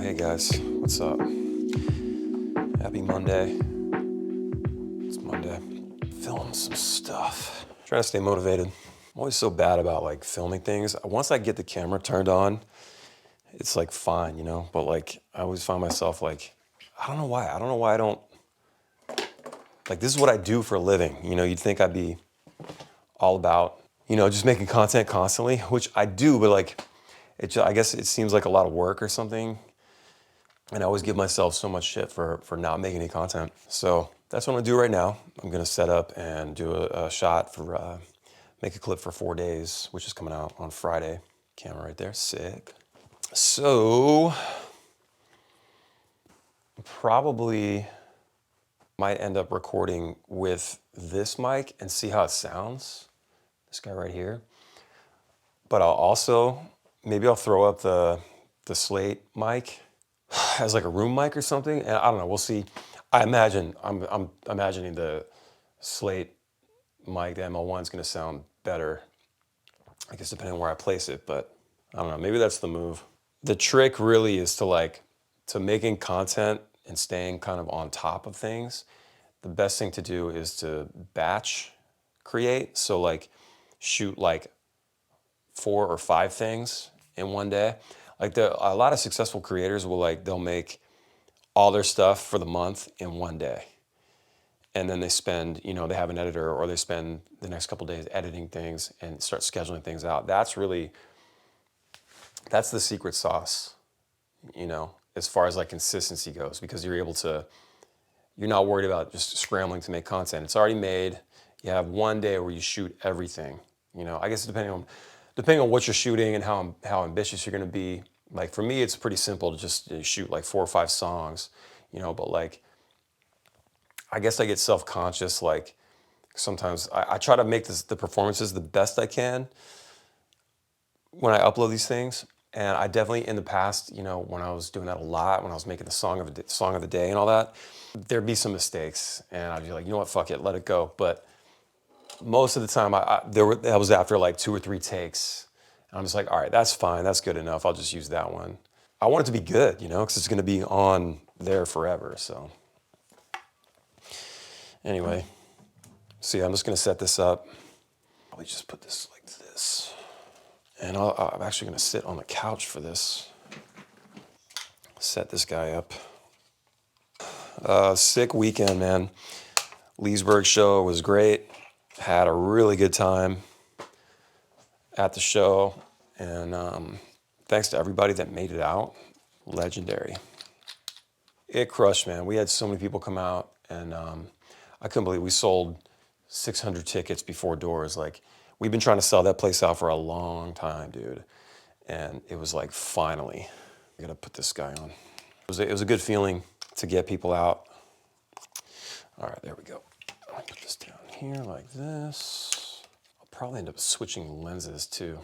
Hey guys, what's up? Happy Monday. It's Monday. Film some stuff. Trying to stay motivated. I'm always so bad about like filming things. Once I get the camera turned on, it's like fine, you know? But like I always find myself like, I don't know why I don't, like this is what I do for a living. You know, you'd think I'd be all about, you know, just making content constantly, which I do, but like, I guess it seems like a lot of work or something. And I always give myself so much shit for not making any content. So that's what I'm gonna do right now. I'm gonna set up and do a shot for, make a clip for 4 days, which is coming out on Friday. Camera right there, sick. So, probably might end up recording with this mic and see how it sounds. This guy right here. But I'll also, maybe I'll throw up the Slate mic as like a room mic or something, and I don't know. We'll see. I'm imagining the Slate mic, the ML1 is going to sound better. I guess depending on where I place it, but I don't know. Maybe that's the move. The trick really is to making content and staying kind of on top of things. The best thing to do is to batch create. So like shoot like 4 or 5 things in one day. Like a lot of successful creators they'll make all their stuff for the month in one day. And then they spend, you know, they have an editor or they spend the next couple days editing things and start scheduling things out. That's the secret sauce, you know, as far as like consistency goes, because you're not worried about just scrambling to make content. It's already made. You have one day where you shoot everything, you know. I guess depending on what you're shooting and how ambitious you're gonna be. Like for me, it's pretty simple to just shoot like 4 or 5 songs, you know, but like, I guess I get self-conscious, like sometimes I try to make the performances the best I can when I upload these things. And I definitely, in the past, you know, when I was doing that a lot, when I was making the song of the day and all that, there'd be some mistakes and I'd be like, you know what, fuck it, let it go. But most of the time, that was after like 2 or 3 takes. And I'm just like, all right, that's fine, that's good enough, I'll just use that one. I want it to be good, you know, because it's gonna be on there forever, so. Anyway, so yeah, I'm just gonna set this up. Probably just put this like this. And I'm actually gonna sit on the couch for this. Set this guy up. Sick weekend, man. Leesburg show was great. Had a really good time at the show. And thanks to everybody that made it out. Legendary. It crushed, man. We had so many people come out, and I couldn't believe we sold 600 tickets before doors. Like, we've been trying to sell that place out for a long time, dude. And it was like, finally. I gotta put this guy on. It was a good feeling to get people out. All right, there we go. I'll put this down here like this. I'll probably end up switching lenses too.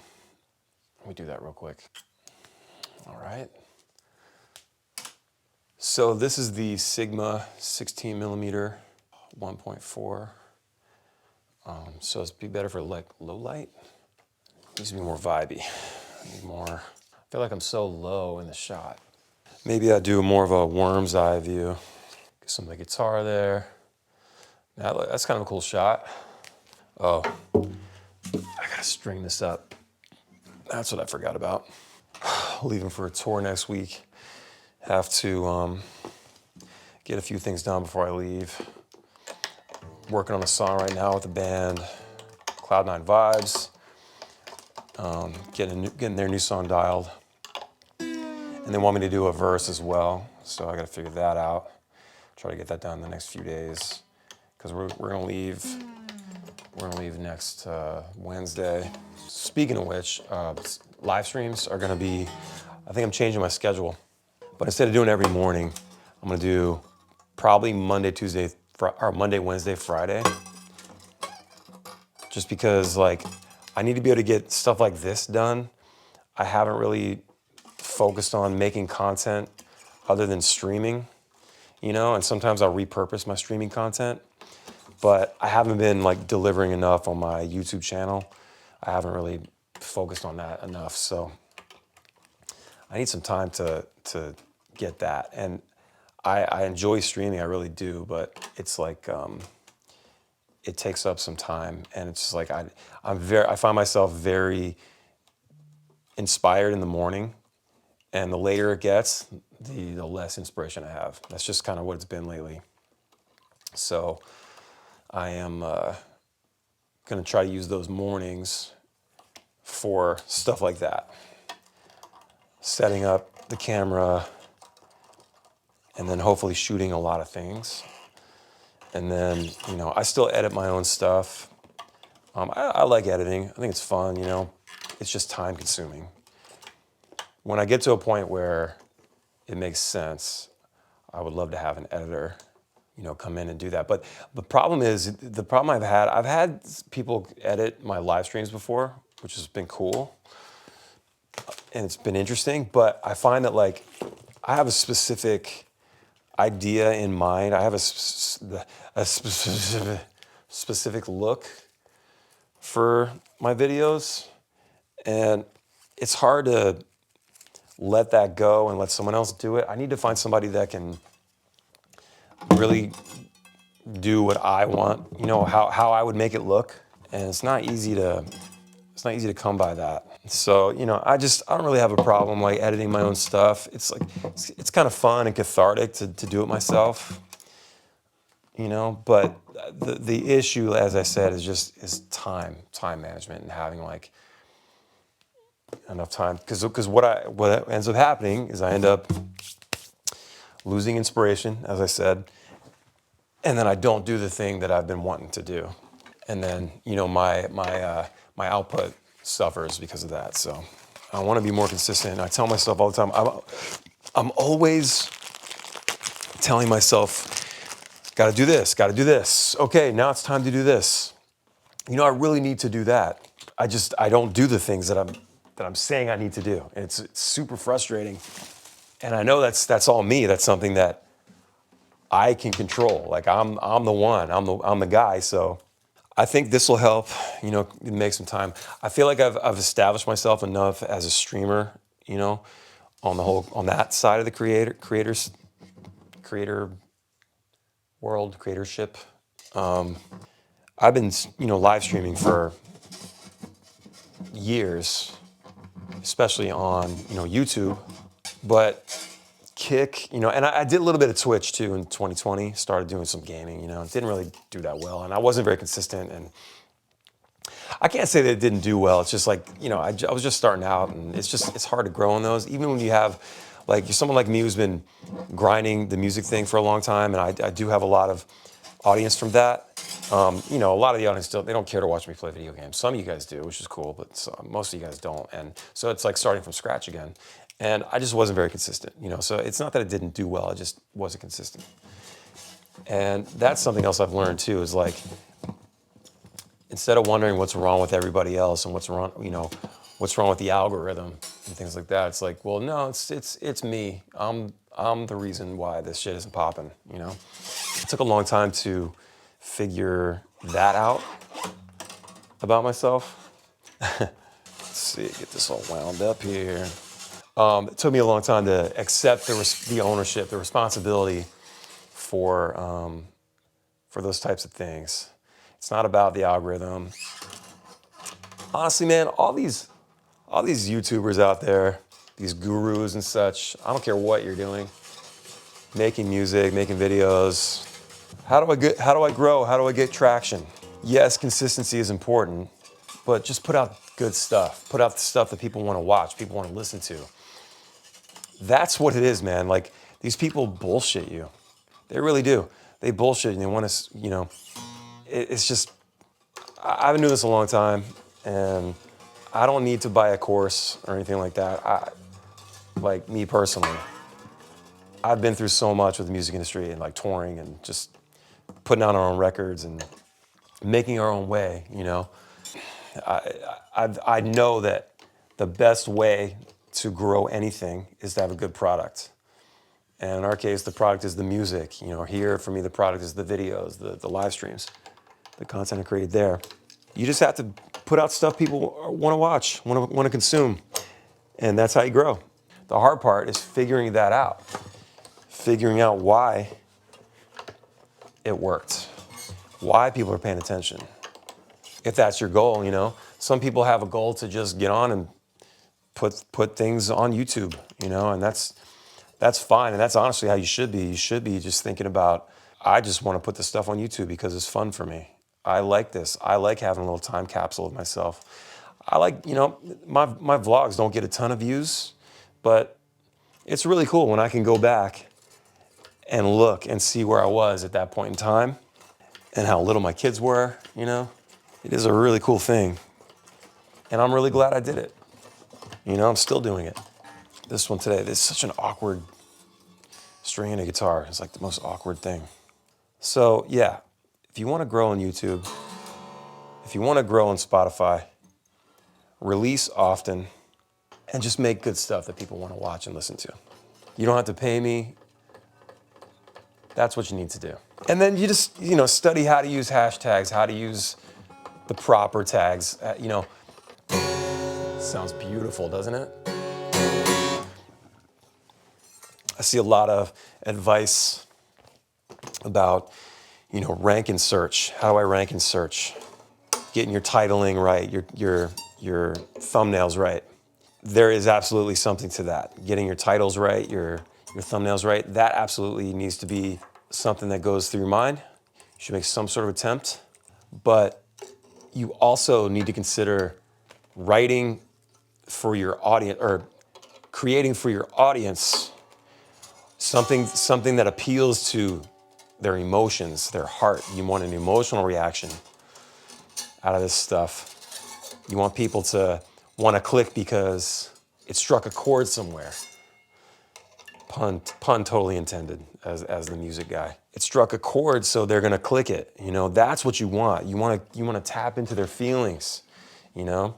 Let me do that real quick. All right. So this is the Sigma 16 millimeter 1.4. So it's be better for like low light. It needs to be more vibey. I need more. I feel like I'm so low in the shot. Maybe I do more of a worm's eye view. Get some of the guitar there. That's kind of a cool shot. Oh, I gotta string this up. That's what I forgot about. Leaving for a tour next week. Have to get a few things done before I leave. Working on a song right now with the band, Cloud9 Vibes. Getting their new song dialed. And they want me to do a verse as well, so I gotta figure that out. Try to get that done in the next few days, because we're gonna leave. We're gonna leave next Wednesday. Speaking of which, live streams are gonna be. I think I'm changing my schedule, but instead of doing it every morning, I'm gonna do probably Monday, Wednesday, Friday. Just because like I need to be able to get stuff like this done. I haven't really focused on making content other than streaming, you know, and sometimes I'll repurpose my streaming content, but I haven't been like delivering enough on my YouTube channel. I haven't really focused on that enough, so I need some time to get that. And I enjoy streaming, I really do, but it's like, it takes up some time, and it's just like, I find myself very inspired in the morning, and the later it gets, the less inspiration I have. That's just kind of what it's been lately. So I am gonna try to use those mornings for stuff like that. Setting up the camera, and then hopefully shooting a lot of things. And then, you know, I still edit my own stuff. I like editing. I think it's fun, you know. It's just time consuming. When I get to a point where it makes sense, I would love to have an editor, you know, come in and do that. But the problem is, the problem I've had people edit my live streams before, which has been cool. And it's been interesting, but I find that, like, I have a specific idea in mind. I have a specific look for my videos, and it's hard to let that go and let someone else do it. I need to find somebody that can really do what I want, you know, how I would make it look. And it's not easy to come by that. So, you know, I don't really have a problem like editing my own stuff. It's like, it's kind of fun and cathartic to do it myself, you know, but the issue, as I said, is time management and having like enough time. Because what ends up happening is I end up losing inspiration, as I said, and then I don't do the thing that I've been wanting to do. And then, you know, my output suffers because of that. So I want to be more consistent. I tell myself all the time, I'm always telling myself, got to do this. Okay, now it's time to do this. You know, I really need to do that. I don't do the things that I'm saying I need to do. And it's super frustrating. And I know that's all me. That's something that I can control. Like I'm the one. I'm the guy. So I think this will help, you know, make some time. I feel like I've established myself enough as a streamer, you know, on that side of the creator world, creatorship. I've been, you know, live streaming for years, especially on, you know, YouTube, but Kick, you know, and I did a little bit of Twitch too in 2020, started doing some gaming, you know, didn't really do that well, and I wasn't very consistent, and I can't say that it didn't do well. It's just like, you know, I was just starting out, and it's hard to grow on those, even when you have, like, you're someone like me who's been grinding the music thing for a long time, and I do have a lot of audience from that. You know, a lot of the audience they don't care to watch me play video games. Some of you guys do, which is cool, but most of you guys don't, and so it's like starting from scratch again. And I just wasn't very consistent, you know, so it's not that it didn't do well, I just wasn't consistent. And that's something else I've learned too, is like, instead of wondering what's wrong with everybody else and what's wrong, you know, what's wrong with the algorithm and things like that, it's like, well, no, it's me. I'm the reason why this shit isn't popping, you know? It took a long time to figure that out about myself. Let's see, get this all wound up here. It took me a long time to accept the ownership, the responsibility for those types of things. It's not about the algorithm. Honestly, man, all these YouTubers out there, these gurus and such, I don't care what you're doing, making music, making videos. How do I grow? How do I get traction? Yes, consistency is important, but just put out good stuff. Put out the stuff that people want to watch, people want to listen to. That's what it is, man. Like, these people bullshit you. They really do. They bullshit and they want to, you know, it's just, I've been doing this a long time, and I don't need to buy a course or anything like that. Like, me personally, I've been through so much with the music industry and like touring and just putting out our own records and making our own way, you know. I know that the best way to grow anything is to have a good product. And in our case, the product is the music. You know, here for me, the product is the videos, the live streams, the content I created there. You just have to put out stuff people want to watch, want to consume, and that's how you grow. The hard part is figuring that out. figuring out why it worked, why people are paying attention. If that's your goal, you know, some people have a goal to just get on and put things on YouTube, you know, and that's fine. And that's honestly how you should be. You should be just thinking about, I just want to put this stuff on YouTube because it's fun for me. I like this. I like having a little time capsule of myself. I like, you know, my vlogs don't get a ton of views, but it's really cool when I can go back and look and see where I was at that point in time and how little my kids were, you know. It is a really cool thing. And I'm really glad I did it. You know, I'm still doing it. This one today, this is such an awkward string in a guitar. It's like the most awkward thing. So yeah, if you want to grow on YouTube, if you want to grow on Spotify, release often and just make good stuff that people want to watch and listen to. You don't have to pay me. That's what you need to do. And then you just, you know, study how to use hashtags, how to use the proper tags. You know, sounds beautiful, doesn't it? I see a lot of advice about, you know, rank and search. How do I rank and search? Getting your titling right, your thumbnails right. There is absolutely something to that. Getting your titles right, your thumbnails right, that absolutely needs to be something that goes through your mind. You should make some sort of attempt. But you also need to consider writing for your audience, or creating for your audience something that appeals to their emotions, their heart. You want an emotional reaction out of this stuff. You want people to want to click because it struck a chord somewhere. Pun totally intended as the music guy. It struck a chord, so they're gonna click it. You know, that's what you want. You want to tap into their feelings. You know,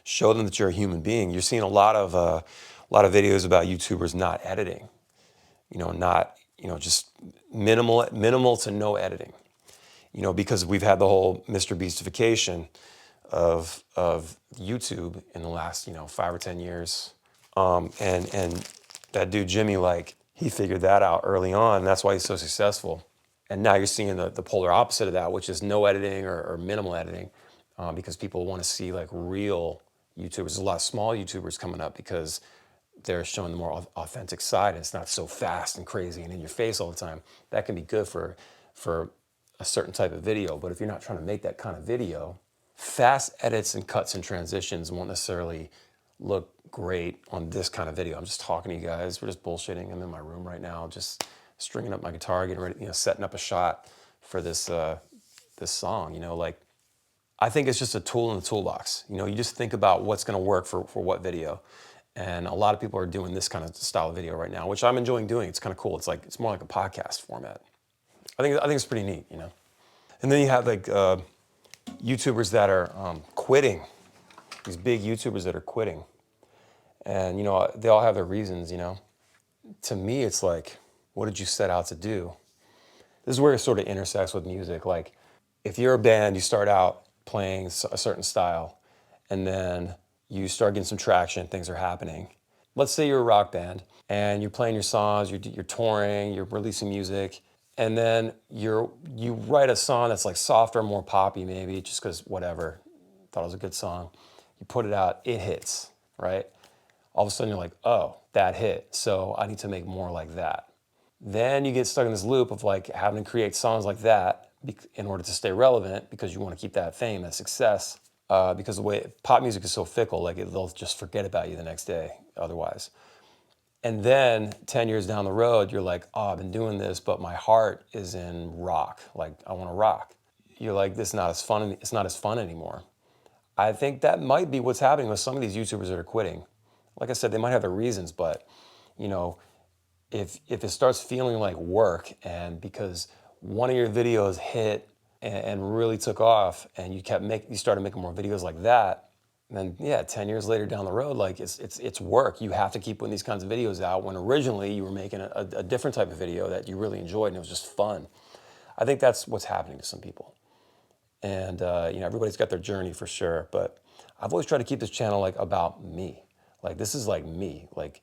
show them that you're a human being. You're seeing a lot of videos about YouTubers not editing. You know, not, you know, just minimal to no editing. You know, because we've had the whole Mr. Beastification of YouTube in the last, you know, 5 or 10 years. And that dude Jimmy, like, he figured that out early on. And that's why he's so successful. And now you're seeing the polar opposite of that, which is no editing or minimal editing, because people want to see like real YouTubers. There's a lot of small YouTubers coming up because they're showing the more authentic side, and it's not so fast and crazy and in your face all the time. That can be good for a certain type of video, but if you're not trying to make that kind of video, fast edits and cuts and transitions won't necessarily look great on this kind of video. I'm just talking to you guys. We're just bullshitting. I'm in my room right now, just stringing up my guitar, getting ready, you know, setting up a shot for this this song. You know, like, I think it's just a tool in the toolbox. You know, you just think about what's going to work for what video. And a lot of people are doing this kind of style of video right now, which I'm enjoying doing. It's kind of cool. It's like, it's more like a podcast format. I think it's pretty neat, you know. And then you have like YouTubers that are quitting. These big YouTubers that are quitting, and you know, they all have their reasons. You know, to me, it's like, what did you set out to do? This is where it sort of intersects with music. Like, if you're a band, you start out playing a certain style, and then you start getting some traction, things are happening. Let's say you're a rock band and you're playing your songs, you're touring, you're releasing music, and then you write a song that's like softer, more poppy maybe, just because whatever, thought it was a good song. You put it out, it hits, right? All of a sudden you're like, oh, that hit, so I need to make more like that. Then you get stuck in this loop of like having to create songs like that in order to stay relevant, because you want to keep that fame, that success. Because the way pop music is so fickle, like they'll just forget about you the next day otherwise. And then 10 years down the road, you're like, oh, I've been doing this, but my heart is in rock. Like, I want to rock. You're like, this is not as fun. It's not as fun anymore. I think that might be what's happening with some of these YouTubers that are quitting. Like I said, they might have their reasons, but you know, if it starts feeling like work, and because one of your videos hit and really took off, and you started making more videos like that, then yeah, 10 years later down the road, like it's work. You have to keep putting these kinds of videos out when originally you were making a different type of video that you really enjoyed and it was just fun. I think that's what's happening to some people. And you know, everybody's got their journey for sure, but I've always tried to keep this channel like about me. Like, this is like me, like,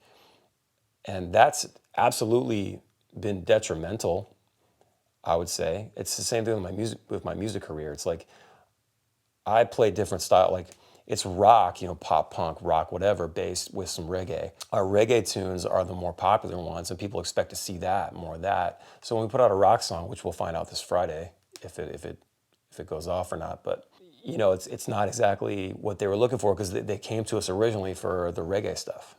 and that's absolutely been detrimental, I would say. It's the same thing with my music career. It's like I play different style. Like it's rock, pop, punk, rock, whatever, based with some reggae. Our reggae tunes are the more popular ones, and people expect to see that more of that. So when we put out a rock song, which we'll find out this Friday, if it goes off or not, but it's not exactly what they were looking for because they came to us originally for the reggae stuff.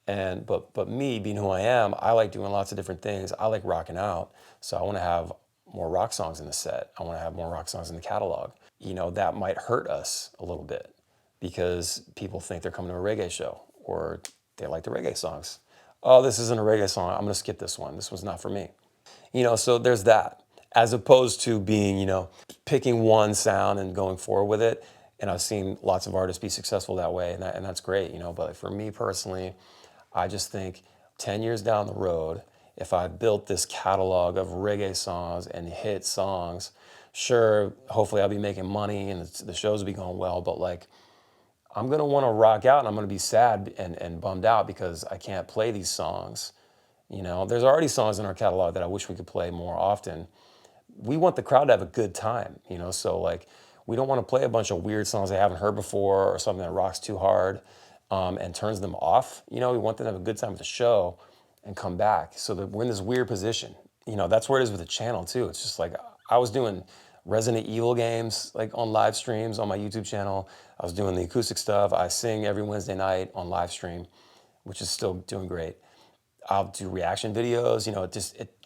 And but me being who I am, I like doing lots of different things. I like rocking out, so I want to have more rock songs in the set. I want to have more rock songs in the catalog. That might hurt us a little bit because people think they're coming to a reggae show or they like the reggae songs. Oh, this isn't a reggae song. I'm going to skip this one. This one's not for me. So there's that. As opposed to being, picking one sound and going forward with it. And I've seen lots of artists be successful that way, and that's great, But for me personally, I just think 10 years down the road, if I built this catalog of reggae songs and hit songs, sure, hopefully I'll be making money and the shows will be going well, but like, I'm gonna wanna rock out and I'm gonna be sad and bummed out because I can't play these songs. There's already songs in our catalog that I wish we could play more often. We want the crowd to have a good time, so like we don't want to play a bunch of weird songs they haven't heard before or something that rocks too hard and turns them off. We want them to have a good time at the show and come back. So that we're in this weird position. That's where it is with the channel too. It's just like I was doing Resident Evil games like on live streams on my YouTube channel. I was doing the acoustic stuff. I sing every Wednesday night on live stream, which is still doing great. I'll do reaction videos,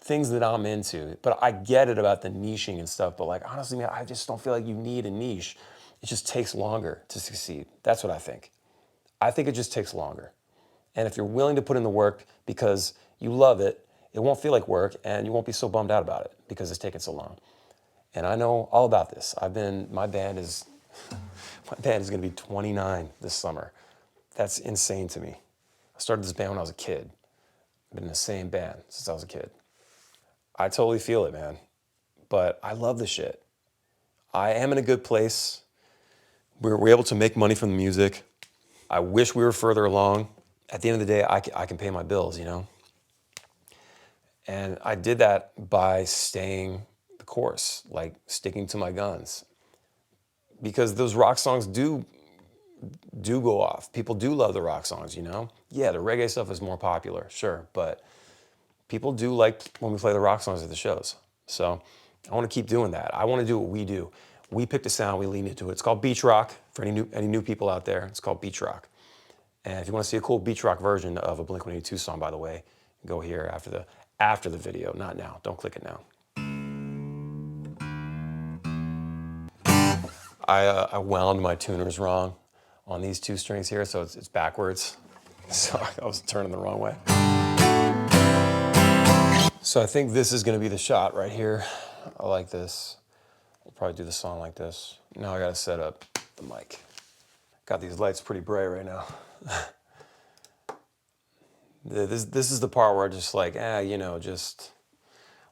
things that I'm into. But I get it about the niching and stuff. But like, honestly, man, I just don't feel like you need a niche. It just takes longer to succeed. That's what I think. I think it just takes longer. And if you're willing to put in the work because you love it, it won't feel like work and you won't be so bummed out about it because it's taken so long. And I know all about this. My band is gonna be 29 this summer. That's insane to me. I started this band when I was a kid. I've been in the same band since I was a kid. I totally feel it, man. But I love this shit. I am in a good place. We're able to make money from the music. I wish we were further along. At the end of the day, I can pay my bills, And I did that by staying the course, like sticking to my guns. Because those rock songs do go off. People do love the rock songs, Yeah, the reggae stuff is more popular, sure, but people do like when we play the rock songs at the shows. So I want to keep doing that. I want to do what we do. We picked a sound, we lean into it. It's called beach rock. For any new people out there, it's called beach rock. And if you want to see a cool beach rock version of a Blink-182 song, by the way, go here after the video, not now. Don't click it now. I wound my tuners wrong on these two strings here, so it's backwards. So I was turning the wrong way. So I think this is going to be the shot right here. I like this. I'll probably do the song like this. Now I got to set up the mic. Got these lights pretty bright right now. This is the part where I just like, just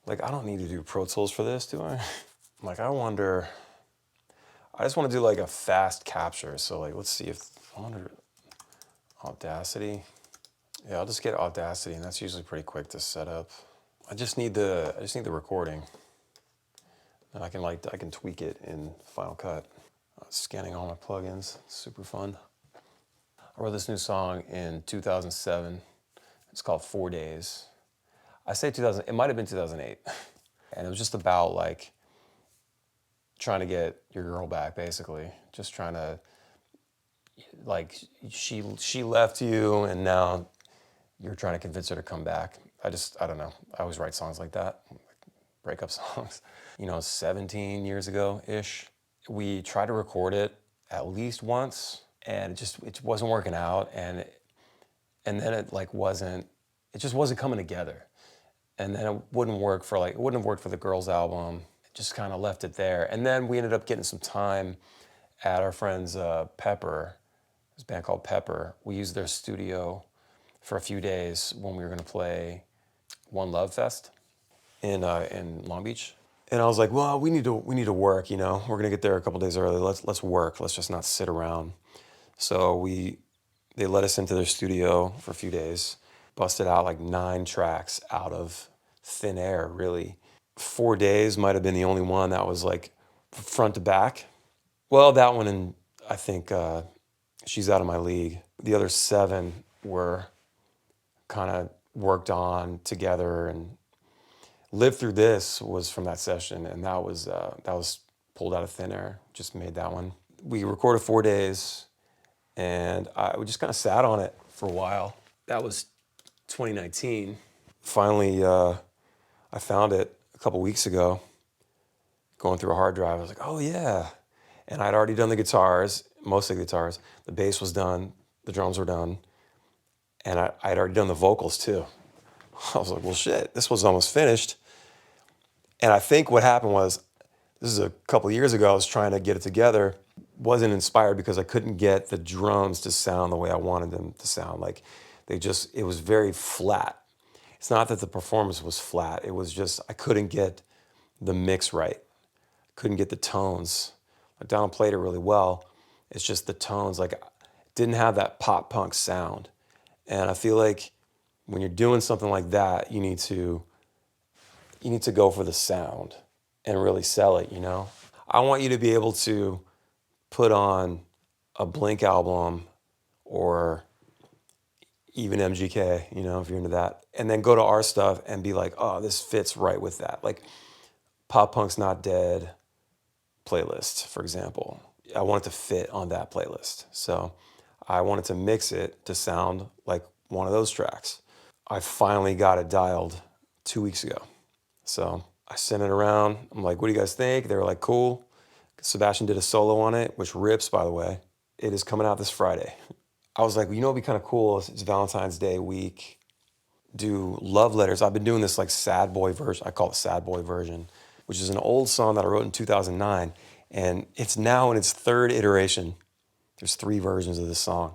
like, I don't need to do Pro Tools for this, do I? Like, I just want to do like a fast capture. So like, let's see if I wonder Audacity. Yeah, I'll just get Audacity, and that's usually pretty quick to set up. I just need the recording, and I can tweak it in Final Cut. Scanning all my plugins, super fun. I wrote this new song in 2007. It's called 4 Days. I say 2000, it might have been 2008. And it was just about like trying to get your girl back, basically. Just trying to, like, she left you and now you're trying to convince her to come back. I don't know. I always write songs like that, breakup songs. 17 years ago-ish, we tried to record it at least once and it wasn't working out. And then it just wasn't coming together. And then it wouldn't have worked for the Girls album. It just kind of left it there. And then we ended up getting some time at our friend's Pepper, this band called Pepper. We used their studio for a few days when we were gonna play One Love Fest in Long Beach. And I was like, well, we need to work, We're gonna get there a couple days early. Let's work. Let's just not sit around. So they let us into their studio for a few days. busted out like 9 tracks out of thin air, really. 4 Days might have been the only one that was like front to back. Well, that one, and I think She's Out of My League. The other 7 were kind of worked on together, and Live Through This was from that session, and that was pulled out of thin air. Just made that one. We recorded 4 Days, and we just kind of sat on it for a while. That was 2019. Finally, I found it a couple weeks ago, going through a hard drive. I was like, oh yeah. And I'd already done the guitars, mostly the guitars. The bass was done, the drums were done, and I'd already done the vocals too. I was like, well, shit, this was almost finished. And I think what happened was, this is a couple years ago, I was trying to get it together. Wasn't inspired because I couldn't get the drums to sound the way I wanted them to sound. Like it was very flat. It's not that the performance was flat. It was just, I couldn't get the mix right. Couldn't get the tones. Like Donald played it really well. It's just the tones, like didn't have that pop punk sound. And I feel like when you're doing something like that, you need to go for the sound and really sell it, you know? I want you to be able to put on a Blink album or even MGK, you know, if you're into that, and then go to our stuff and be like, oh, this fits right with that. Like Pop Punk's Not Dead playlist, for example. I want it to fit on that playlist. So I wanted to mix it to sound like one of those tracks. I finally got it dialed 2 weeks ago. So I sent it around. I'm like, what do you guys think? They were like, cool. Sebastian did a solo on it, which rips, by the way. It is coming out this Friday. I was like, well, you know what would be kind of cool? It's Valentine's Day week. Do love letters. I've been doing this like sad boy version. I call it sad boy version, which is an old song that I wrote in 2009. And it's now in its 3rd iteration. There's 3 versions of this song.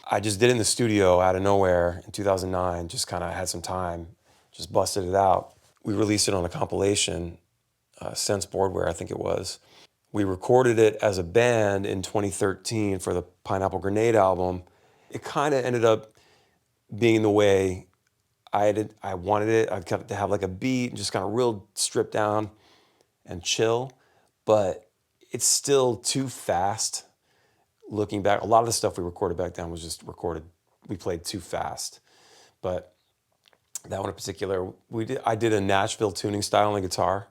I just did it in the studio out of nowhere in 2009. Just kind of had some time, just busted it out. We released it on a compilation, Sense Boardware, I think it was. We recorded it as a band in 2013 for the Pineapple Grenade album. It kind of ended up being the way I wanted it. I got to have like a beat and just kind of real stripped down and chill, but it's still too fast. Looking back, a lot of the stuff we recorded back then was just recorded. We played too fast, but that one in particular, I did a Nashville tuning style on the guitar,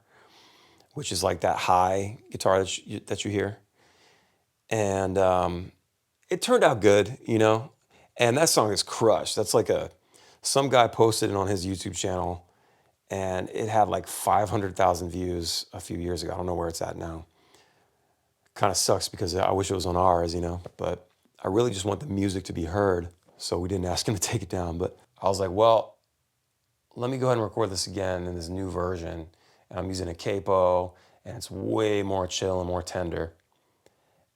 which is like that high guitar that you hear. And it turned out good, you know? And that song is crushed. That's like some guy posted it on his YouTube channel, and it had like 500,000 views a few years ago. I don't know where it's at now. Kind of sucks because I wish it was on ours, you know? But I really just want the music to be heard, so we didn't ask him to take it down. But I was like, well, let me go ahead and record this again in this new version. And I'm using a capo, and it's way more chill and more tender.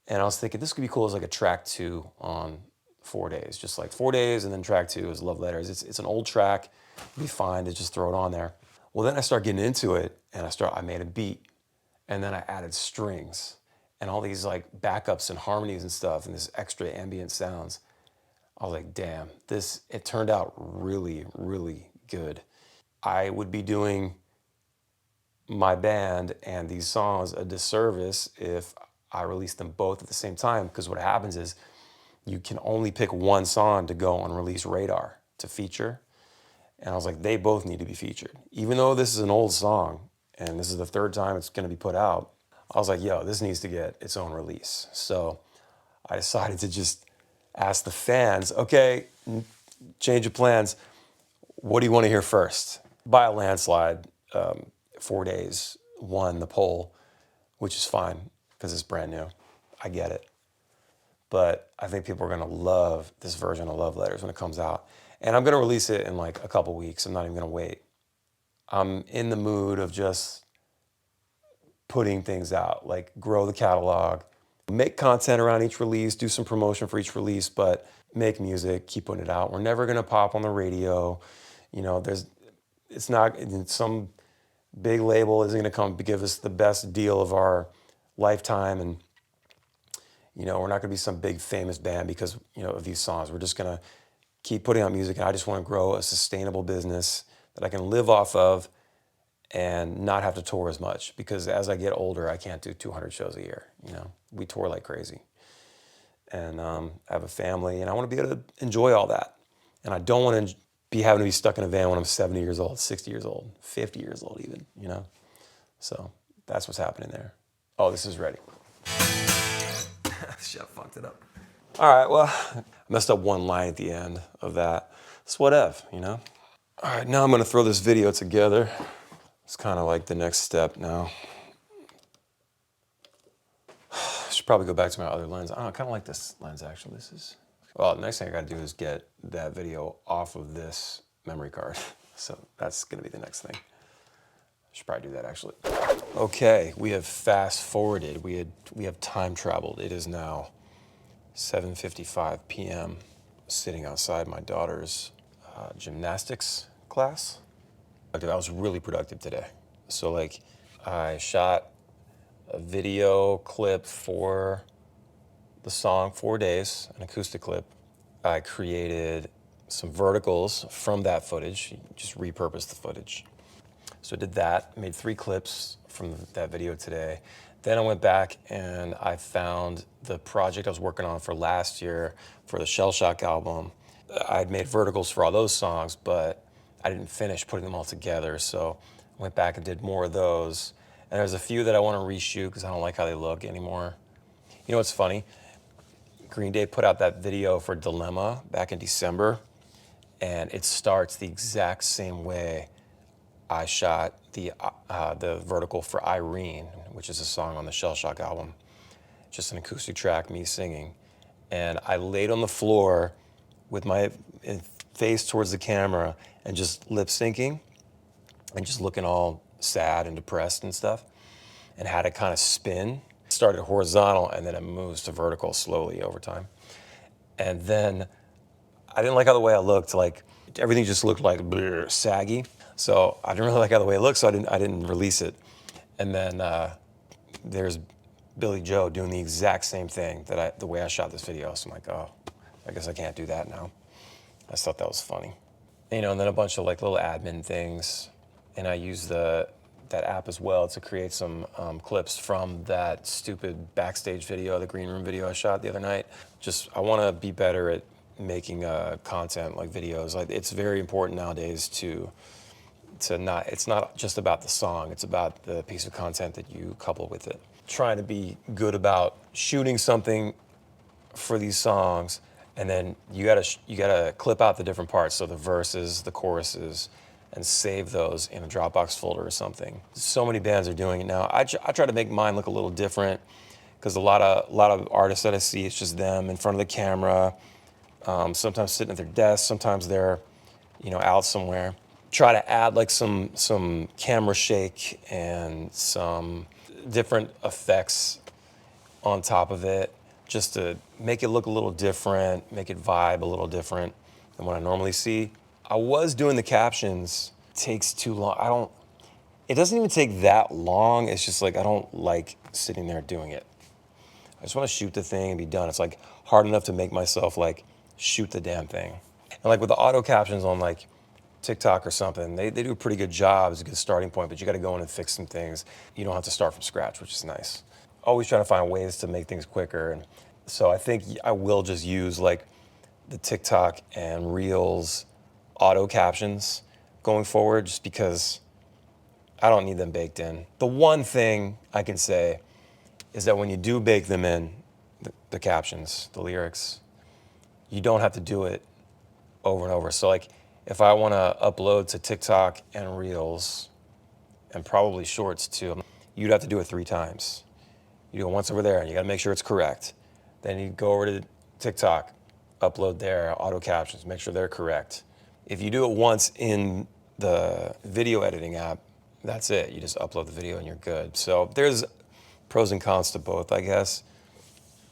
And I was thinking this could be cool as like a track 2 on 4 Days, just like 4 Days, and then track 2 is Love Letters. It's an old track, it'd be fine to just throw it on there. Well, then I start getting into it, and I made a beat, and then I added strings and all these like backups and harmonies and stuff, and this extra ambient sounds. I was like, damn, it turned out really, really good. I would be doing my band and these songs a disservice if I release them both at the same time, because what happens is you can only pick one song to go on Release Radar to feature. And I was like, they both need to be featured. Even though this is an old song and this is the 3rd time it's gonna be put out, I was like, yo, this needs to get its own release. So I decided to just ask the fans, okay, change of plans. What do you want to hear first? By a landslide, 4 Days won the poll, which is fine because it's brand new. I get it. But I think people are going to love this version of Love Letters when it comes out. And I'm going to release it in like a couple weeks. I'm not even going to wait. I'm in the mood of just putting things out, like grow the catalog, make content around each release, do some promotion for each release, but make music, keep putting it out. We're never going to pop on the radio. You know, it's not some big label isn't going to come give us the best deal of our lifetime, and you know, we're not going to be some big famous band because, you know, of these songs. We're just going to keep putting out music, and I just want to grow a sustainable business that I can live off of and not have to tour as much, because as I get older, I can't do 200 shows a year. You know, we tour like crazy, and I have a family, and I want to be able to enjoy all that. And I don't want to be having to be stuck in a van when I'm 70 years old, 60 years old, 50 years old even, you know? So that's what's happening there. Oh, this is ready. Shit, I fucked it up. All right, well, I messed up one line at the end of that. It's whatever, you know? All right, now I'm gonna throw this video together. It's kind of like the next step now. I should probably go back to my other lens. I don't know, I kind of like this lens actually. This is, well, the next thing I gotta do is get that video off of this memory card. So that's gonna be the next thing. I should probably do that actually. Okay, we have fast forwarded. We have time traveled. It is now 7:55 p.m. sitting outside my daughter's gymnastics class. I was really productive today. So like, I shot a video clip for the song 4 Days, an acoustic clip. I created some verticals from that footage, just repurposed the footage. So I did that, made 3 clips from that video today. Then I went back and I found the project I was working on for last year for the Shell Shock album. I'd made verticals for all those songs, but I didn't finish putting them all together. So I went back and did more of those. And there's a few that I want to reshoot because I don't like how they look anymore. You know what's funny? Green Day put out that video for Dilemma back in December, and it starts the exact same way I shot the vertical for Irene, which is a song on the Shell Shock album. Just an acoustic track, me singing. And I laid on the floor with my face towards the camera and just lip syncing and just looking all sad and depressed and stuff, and had it kind of spin. It started horizontal and then it moves to vertical slowly over time. And then I didn't like how the way I looked, like everything just looked like bleh, saggy. So I didn't really like how the way it looked, so I didn't release it. And then there's Billy Joe doing the exact same thing the way I shot this video. So I'm like, oh, I guess I can't do that now. I just thought that was funny. You know, and then a bunch of like little admin things. And I used that app as well to create some clips from that stupid backstage video, the green room video I shot the other night. Just, I want to be better at making content like videos. Like, it's very important nowadays to not, it's not just about the song, it's about the piece of content that you couple with it. Trying to be good about shooting something for these songs, and then you gotta clip out the different parts, so the verses, the choruses, and save those in a Dropbox folder or something. So many bands are doing it now. I try to make mine look a little different, because a lot of artists that I see, it's just them in front of the camera, sometimes sitting at their desk, sometimes they're, you know, out somewhere. Try to add like some camera shake and some different effects on top of it, just to make it look a little different, make it vibe a little different than what I normally see. I was doing the captions. It takes too long. It doesn't even take that long. It's just like, I don't like sitting there doing it. I just want to shoot the thing and be done. It's like hard enough to make myself like shoot the damn thing. And like with the auto captions on like TikTok or something, they do a pretty good job. It's a good starting point, but you got to go in and fix some things. You don't have to start from scratch, which is nice. Always trying to find ways to make things quicker. And so I think I will just use like the TikTok and Reels auto captions going forward, just because I don't need them baked in. The one thing I can say is that when you do bake them in, the captions, the lyrics, you don't have to do it over and over. So like, if I want to upload to TikTok and Reels, and probably Shorts too, you'd have to do it 3 times. You do it once over there, and you got to make sure it's correct. Then you go over to TikTok, upload there, auto captions, make sure they're correct. If you do it once in the video editing app, that's it. You just upload the video and you're good. So there's pros and cons to both, I guess.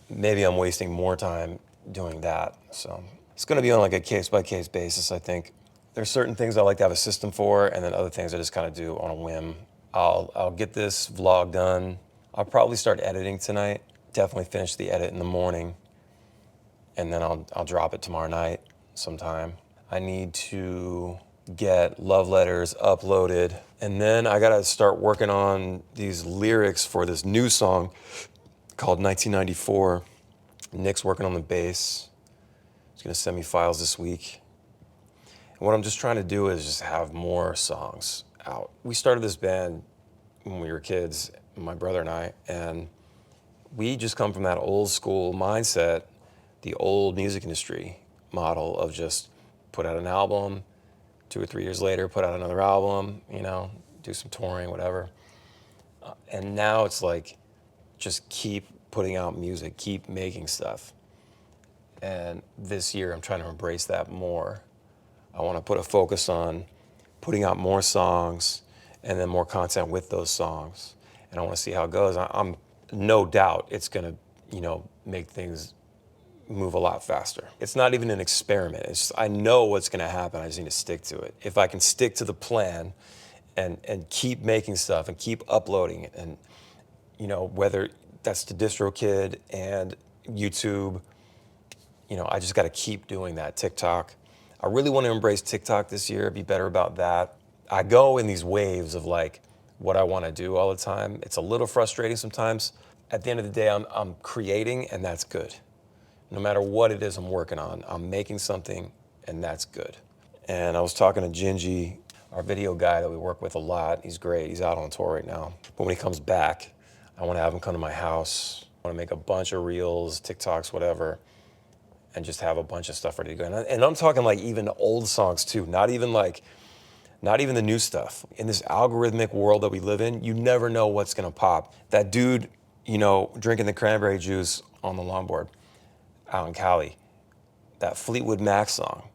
Maybe I'm wasting more time doing that. So it's going to be on like a case-by-case basis, I think. There's certain things I like to have a system for, and then other things I just kind of do on a whim. I'll get this vlog done. I'll probably start editing tonight. Definitely finish the edit in the morning, and then I'll drop it tomorrow night. some time. I need to get love letters uploaded. And then I gotta start working on these lyrics for this new song called 1994. Nick's working on the bass. He's gonna send me files this week. And what I'm just trying to do is just have more songs out. We started this band when we were kids, my brother and I, and we just come from that old school mindset, the old music industry model of just put out an album, 2 or 3 years later, put out another album, you know, do some touring, whatever. And now it's like, just keep putting out music, keep making stuff. And this year, I'm trying to embrace that more. I want to put a focus on putting out more songs and then more content with those songs. And I want to see how it goes. I'm no doubt it's going to, you know, make things move a lot faster. It's not even an experiment. It's just, I know what's going to happen. I just need to stick to it. If I can stick to the plan and keep making stuff and keep uploading it, and you know, whether that's to DistroKid and YouTube, you know, I just got to keep doing that. TikTok. I really want to embrace TikTok this year, be better about that. I go in these waves of like what I want to do all the time. It's a little frustrating sometimes. At the end of the day, I'm creating, and that's good. No matter what it is I'm working on, I'm making something, and that's good. And I was talking to Gingy, our video guy that we work with a lot. He's great. He's out on tour right now. But when he comes back, I want to have him come to my house. I want to make a bunch of reels, TikToks, whatever, and just have a bunch of stuff ready to go. And I'm talking like even old songs too, not even the new stuff. In this algorithmic world that we live in, you never know what's gonna pop. That dude, you know, drinking the cranberry juice on the longboard out in Cali, that Fleetwood Mac song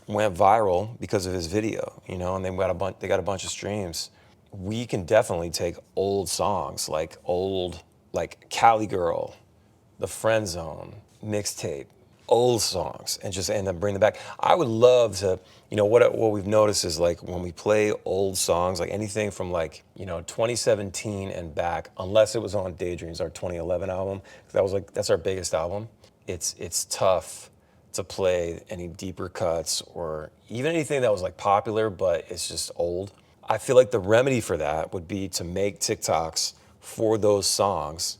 went viral because of his video, you know, and they got a bunch of streams. We can definitely take old songs, like Cali Girl, The Friend Zone, Mixtape, old songs, and just end up bringing them back. I would love to, you know, what we've noticed is like when we play old songs, like anything from like, you know, 2017 and back, unless it was on Daydreams, our 2011 album, that's our biggest album. It's tough to play any deeper cuts or even anything that was like popular, but it's just old. I feel like the remedy for that would be to make TikToks for those songs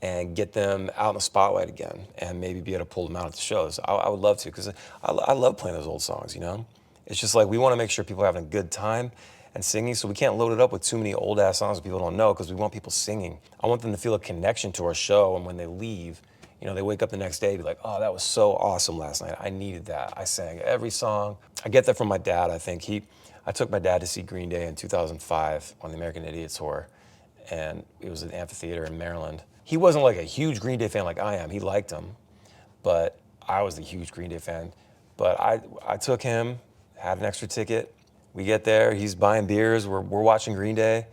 and get them out in the spotlight again and maybe be able to pull them out at the shows. I would love to, because I love playing those old songs, you know? It's just like we want to make sure people are having a good time and singing, so we can't load it up with too many old ass songs that people don't know, because we want people singing. I want them to feel a connection to our show, and when they leave, you know, they wake up the next day and be like, oh, that was so awesome last night. I needed that. I sang every song. I get that from my dad, I think. I took my dad to see Green Day in 2005 on the American Idiot Tour, and it was an amphitheater in Maryland. He wasn't like a huge Green Day fan like I am. He liked them, but I was a huge Green Day fan. But I took him, had an extra ticket. We get there, he's buying beers, we're watching Green Day.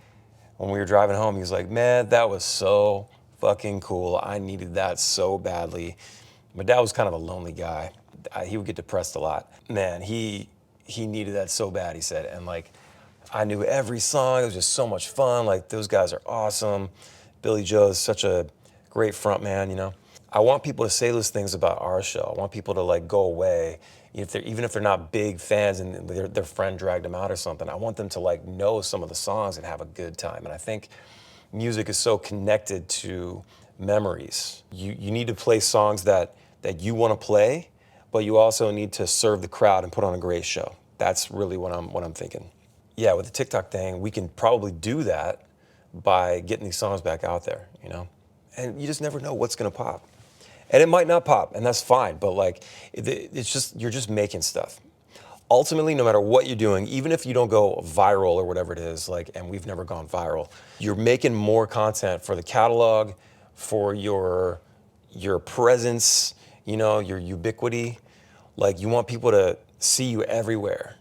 When we were driving home, he was like, man, that was so fucking cool. I needed that so badly. My dad was kind of a lonely guy. He would get depressed a lot. Man, he needed that so bad, he said. And like, I knew every song. It was just so much fun. Like, those guys are awesome. Billy Joe is such a great front man, you know. I want people to say those things about our show. I want people to like go away, even if they're not big fans and their friend dragged them out or something. I want them to like know some of the songs and have a good time. And I think music is so connected to memories. You need to play songs that you want to play, but you also need to serve the crowd and put on a great show. That's really what I'm thinking. Yeah, with the TikTok thing, we can probably do that by getting these songs back out there, you know? And you just never know what's gonna pop. And it might not pop, and that's fine, but like, it's just, you're just making stuff. Ultimately, no matter what you're doing, even if you don't go viral or whatever it is, like, and we've never gone viral, you're making more content for the catalog, for your presence, you know, your ubiquity. Like, you want people to see you everywhere,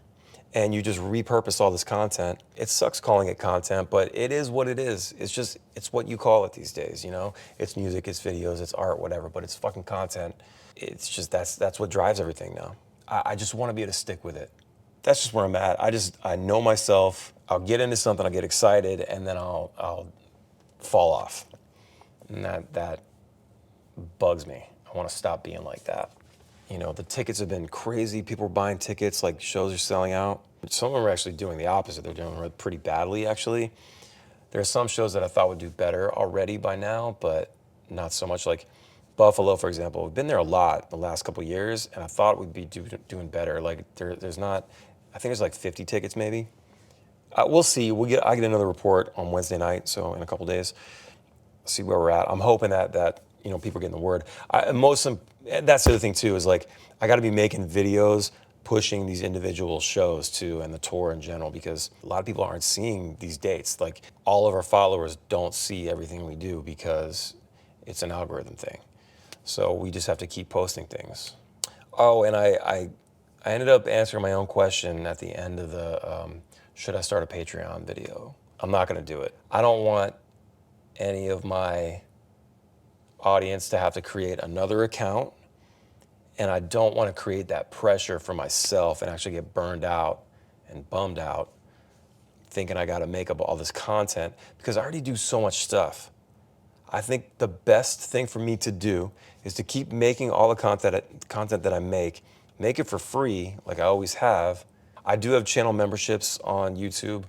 and you just repurpose all this content. It sucks calling it content, but it is what it is. It's what you call it these days, you know? It's music, it's videos, it's art, whatever, but it's fucking content. It's just, that's what drives everything now. I just want to be able to stick with it. That's just where I'm at. I know myself. I'll get into something, I'll get excited, and then I'll fall off. And that bugs me. I want to stop being like that. You know, the tickets have been crazy. People are buying tickets, like shows are selling out. Some of them are actually doing the opposite. They're doing pretty badly, actually. There are some shows that I thought would do better already by now, but not so much. Like Buffalo, for example. We've been there a lot the last couple of years, and I thought we'd be doing better. Like there's not, I think there's like 50 tickets maybe. We'll see. I get another report on Wednesday night, so in a couple days, see where we're at. I'm hoping that you know people are getting the word. That's the other thing too is like I got to be making videos pushing these individual shows too and the tour in general because a lot of people aren't seeing these dates. Like all of our followers don't see everything we do because it's an algorithm thing. So we just have to keep posting things. Oh, and I ended up answering my own question at the end of the should I start a Patreon video? I'm not going to do it. I don't want any of my audience to have to create another account, and I don't want to create that pressure for myself and actually get burned out and bummed out thinking I got to make up all this content because I already do so much stuff. I think the best thing for me to do is to keep making all the content that I make it for free like I always have. I do have channel memberships on YouTube.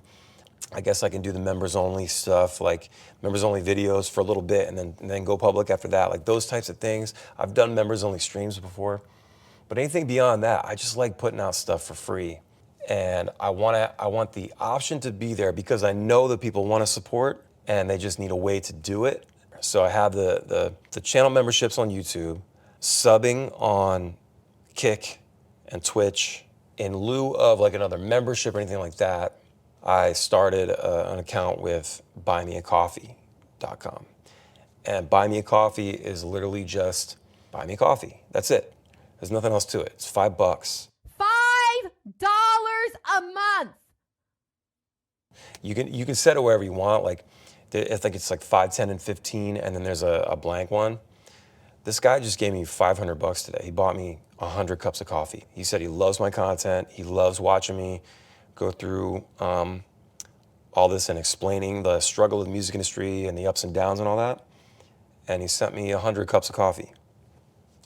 I guess I can do the members only stuff, like members only videos for a little bit and then go public after that, like those types of things. I've done members only streams before, but anything beyond that, I just like putting out stuff for free. And I want the option to be there because I know that people want to support and they just need a way to do it. So I have the channel memberships on YouTube, subbing on Kick and Twitch. In lieu of like another membership or anything like that, I started an account with buymeacoffee.com. And Buy Me a Coffee is literally just buy me a coffee. That's it. There's nothing else to it. It's $5. $5 a month. You can set it wherever you want. Like I think it's like 5, 10, and 15, and then there's a blank one. This guy just gave me $500 today. He bought me 100 cups of coffee. He said he loves my content. He loves watching me go through all this and explaining the struggle of the music industry and the ups and downs and all that. And he sent me 100 cups of coffee.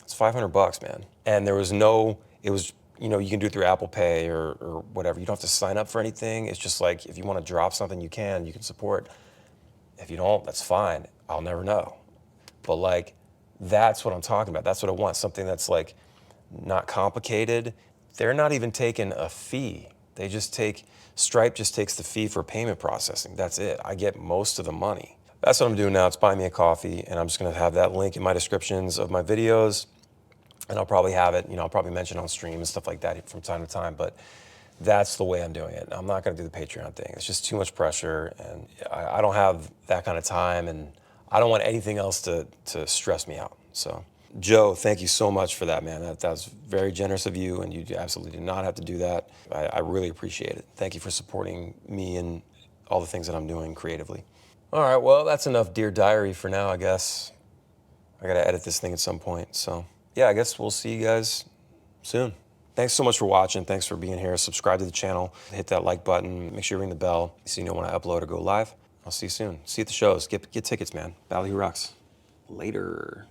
It's $500, man. And it was, you know, you can do it through Apple Pay or whatever. You don't have to sign up for anything. It's just like, if you want to drop something, you can support. If you don't, that's fine. I'll never know. But like, that's what I'm talking about. That's what I want. Something that's like not complicated. They're not even taking a fee. Stripe just takes the fee for payment processing. That's it. I get most of the money. That's what I'm doing now. It's Buy Me a Coffee, and I'm just gonna have that link in my descriptions of my videos, and I'll probably have it, you know, I'll probably mention on stream and stuff like that from time to time, but that's the way I'm doing it. I'm not gonna do the Patreon thing. It's just too much pressure, and I don't have that kind of time, and I don't want anything else to stress me out. So, Joe, thank you so much for that, man. That was very generous of you, and you absolutely did not have to do that. I really appreciate it. Thank you for supporting me and all the things that I'm doing creatively. All right, well, that's enough Dear Diary for now, I guess. I gotta edit this thing at some point. So, yeah, I guess we'll see you guys soon. Thanks so much for watching. Thanks for being here. Subscribe to the channel. Hit that like button. Make sure you ring the bell so you know when I upload or go live. I'll see you soon. See you at the shows. Get tickets, man. Ballyhoo rocks. Later.